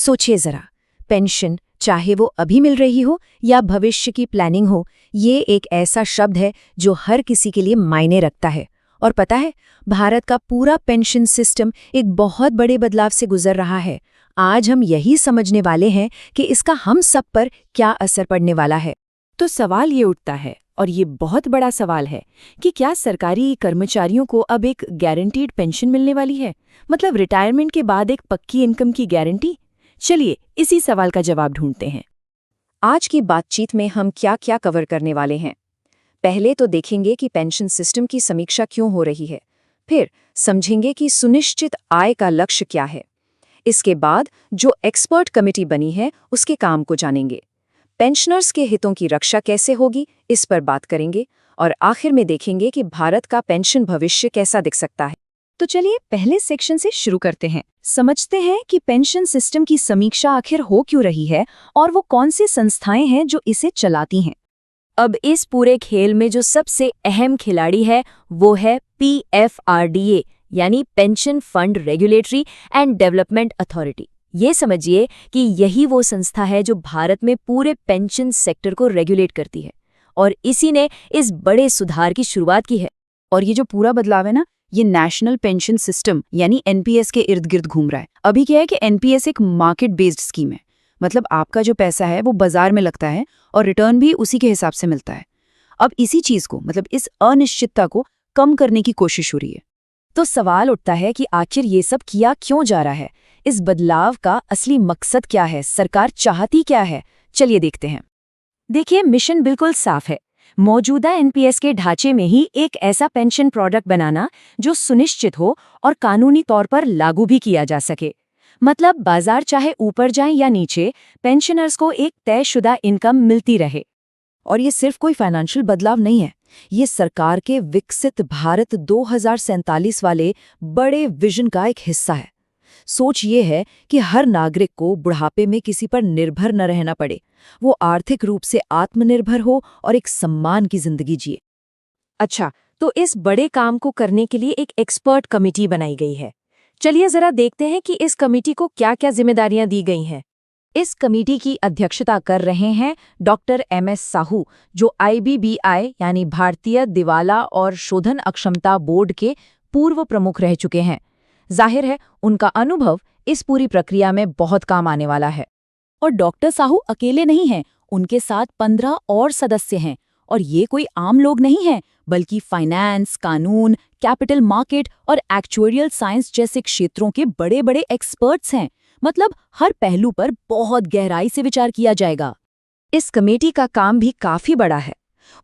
सोचिए जरा, पेंशन, चाहे वो अभी मिल रही हो या भविष्य की प्लानिंग हो, ये एक ऐसा शब्द है जो हर किसी के लिए मायने रखता है। और पता है, भारत का पूरा पेंशन सिस्टम एक बहुत बड़े बदलाव से गुजर रहा है। आज हम यही समझने वाले हैं कि इसका हम सब पर क्या असर पड़ने वाला है। तो सवाल ये उठता है, और ये बहुत बड़ा सवाल है, कि क्या सरकारी कर्मचारियों को अब एक गारंटीड पेंशन मिलने वाली है? मतलब रिटायरमेंट के बाद एक पक्की इनकम की गारंटी? चलिए इसी सवाल का जवाब ढूंढते हैं। आज की बातचीत में हम क्या क्या कवर करने वाले हैं। पहले तो देखेंगे कि पेंशन सिस्टम की समीक्षा क्यों हो रही है। फिर समझेंगे कि सुनिश्चित आय का लक्ष्य क्या है। इसके बाद जो एक्सपर्ट कमेटी बनी है उसके काम को जानेंगे। पेंशनर्स के हितों की रक्षा कैसे होगी, इस पर बात करेंगे। और आखिर में देखेंगे कि भारत का पेंशन भविष्य कैसा दिख सकता है। तो चलिए पहले सेक्शन से शुरू करते हैं। समझते हैं कि पेंशन सिस्टम की समीक्षा आखिर हो क्यों रही है और वो कौन सी संस्थाएं हैं जो इसे चलाती हैं। अब इस पूरे खेल में जो सबसे अहम खिलाड़ी है वो है PFRDA, यानी pension fund regulatory and development authority. ये समझिए कि यही वो संस्था है जो भारत में पूरे पेंशन सेक्टर को रेगुलेट करती है, और इसी ने इस बड़े सुधार की शुरुआत की है। और ये जो पूरा बदलाव है ना, ये नेशनल पेंशन सिस्टम यानी NPS के इर्द गिर्द घूम रहा है। अभी क्या है कि NPS एक मार्केट बेस्ड स्कीम है, मतलब आपका जो पैसा है वो बाजार में लगता है और रिटर्न भी उसी के हिसाब से मिलता है। अब इसी चीज को, मतलब इस अनिश्चितता को कम करने की कोशिश हो रही है। तो सवाल उठता है कि आखिर ये सब किया क्यों जा रहा है? इस बदलाव का असली मकसद क्या है? सरकार चाहती क्या है? चलिए देखते हैं। देखिए, मिशन बिल्कुल साफ है। मौजूदा NPS के ढांचे में ही एक ऐसा पेंशन प्रोडक्ट बनाना जो सुनिश्चित हो और कानूनी तौर पर लागू भी किया जा सके। मतलब बाजार चाहे ऊपर जाए या नीचे, पेंशनर्स को एक तयशुदा इनकम मिलती रहे। और ये सिर्फ कोई फाइनेंशियल बदलाव नहीं है, ये सरकार के विकसित भारत 2047 वाले बड़े विजन का एक हिस्सा है। सोच ये है कि हर नागरिक को बुढ़ापे में किसी पर निर्भर न रहना पड़े, वो आर्थिक रूप से आत्मनिर्भर हो और एक सम्मान की जिंदगी जिए। अच्छा, तो इस बड़े काम को करने के लिए एक एक्सपर्ट कमेटी बनाई गई है। चलिए जरा देखते हैं कि इस कमेटी को क्या-क्या जिम्मेदारियां दी गई हैं। इस कमेटी की अध्यक्षता कर रहे हैं डॉक्टर MS साहू, जो IBBI यानी भारतीय दिवाला और शोधन अक्षमता बोर्ड के पूर्व प्रमुख रह चुके हैं। जाहिर है, उनका अनुभव इस पूरी प्रक्रिया में बहुत काम आने वाला है। और डॉक्टर साहू अकेले नहीं हैं, उनके साथ 15 और सदस्य हैं। और ये कोई आम लोग नहीं हैं, बल्कि फाइनेंस, कानून, कैपिटल मार्केट और एक्चुअरियल साइंस जैसे क्षेत्रों के बड़े-बड़े एक्सपर्ट्स हैं। मतलब हर पहलू पर बहुत गहराई से विचार किया जाएगा। इस कमेटी का काम भी काफी बड़ा है।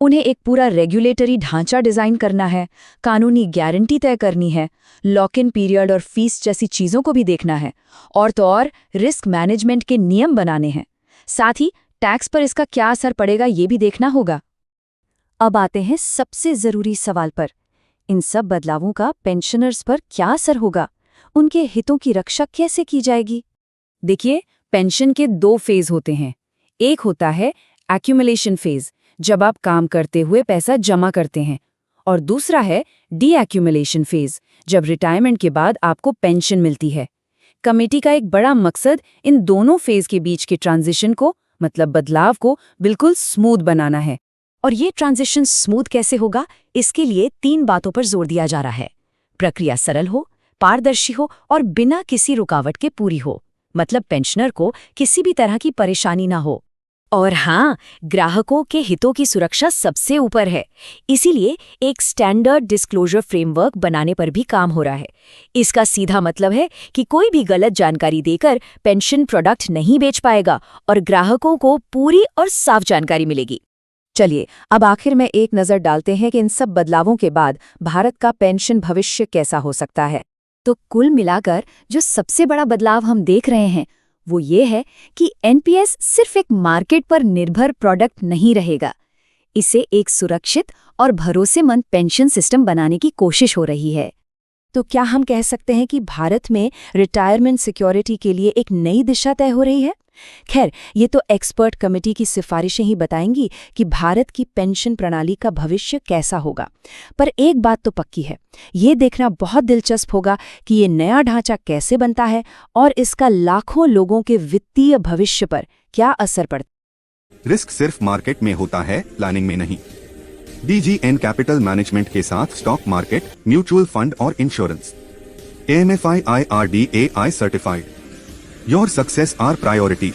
उन्हें एक पूरा रेगुलेटरी ढांचा डिजाइन करना है, कानूनी गारंटी तय करनी है, लॉक इन पीरियड और फीस जैसी चीजों को भी देखना है, और तो और रिस्क मैनेजमेंट के नियम बनाने हैं। साथ ही टैक्स पर इसका क्या असर पड़ेगा ये भी देखना होगा। अब आते हैं सबसे जरूरी सवाल पर। इन सब बदलावों का पेंशनर्स पर क्या असर होगा? उनके हितों की रक्षा कैसे की जाएगी? देखिए, पेंशन के 2 फेज होते हैं। एक होता है एक्यूमुलेशन फेज, जब आप काम करते हुए पैसा जमा करते हैं, और दूसरा है डी-एक्यूमुलेशन फेज, जब रिटायरमेंट के बाद आपको पेंशन मिलती है। कमेटी का एक बड़ा मकसद इन दोनों फेज के बीच के ट्रांजिशन को, मतलब बदलाव को, बिल्कुल स्मूथ बनाना है। और ये ट्रांजिशन स्मूथ कैसे होगा? इसके लिए 3 बातों पर जोर दिया जा रहा है। प्रक्रिया सरल हो, पारदर्शी हो और बिना किसी रुकावट के पूरी हो। मतलब पेंशनर को किसी भी तरह की परेशानी ना हो। और हाँ, ग्राहकों के हितों की सुरक्षा सबसे ऊपर है। इसीलिए एक स्टैंडर्ड डिस्क्लोजर फ्रेमवर्क बनाने पर भी काम हो रहा है। इसका सीधा मतलब है कि कोई भी गलत जानकारी देकर पेंशन प्रोडक्ट नहीं बेच पाएगा और ग्राहकों को पूरी और साफ जानकारी मिलेगी। चलिए अब आखिर में एक नज़र डालते हैं कि इन सब बदलावों के बाद भारत का पेंशन भविष्य कैसा हो सकता है। तो कुल मिलाकर जो सबसे बड़ा बदलाव हम देख रहे हैं वो ये है कि NPS सिर्फ एक मार्केट पर निर्भर प्रोडक्ट नहीं रहेगा। इसे एक सुरक्षित और भरोसेमंद पेंशन सिस्टम बनाने की कोशिश हो रही है। तो क्या हम कह सकते हैं कि भारत में रिटायरमेंट सिक्योरिटी के लिए एक नई दिशा तय हो रही है? खैर, ये तो एक्सपर्ट कमेटी की सिफारिशें ही बताएंगी कि भारत की पेंशन प्रणाली का भविष्य कैसा होगा। पर एक बात तो पक्की है, ये देखना बहुत दिलचस्प होगा कि ये नया ढांचा कैसे बनता है और इसका लाखों लोगों के वित्तीय भविष्य पर क्या असर पड़ता है। रिस्क सिर्फ मार्केट में होता है, प्लानिंग में नहीं। DGN कैपिटल मैनेजमेंट के साथ स्टॉक मार्केट, म्यूचुअल फंड और insurance. AMFI IRDAI certified. Your success are priority.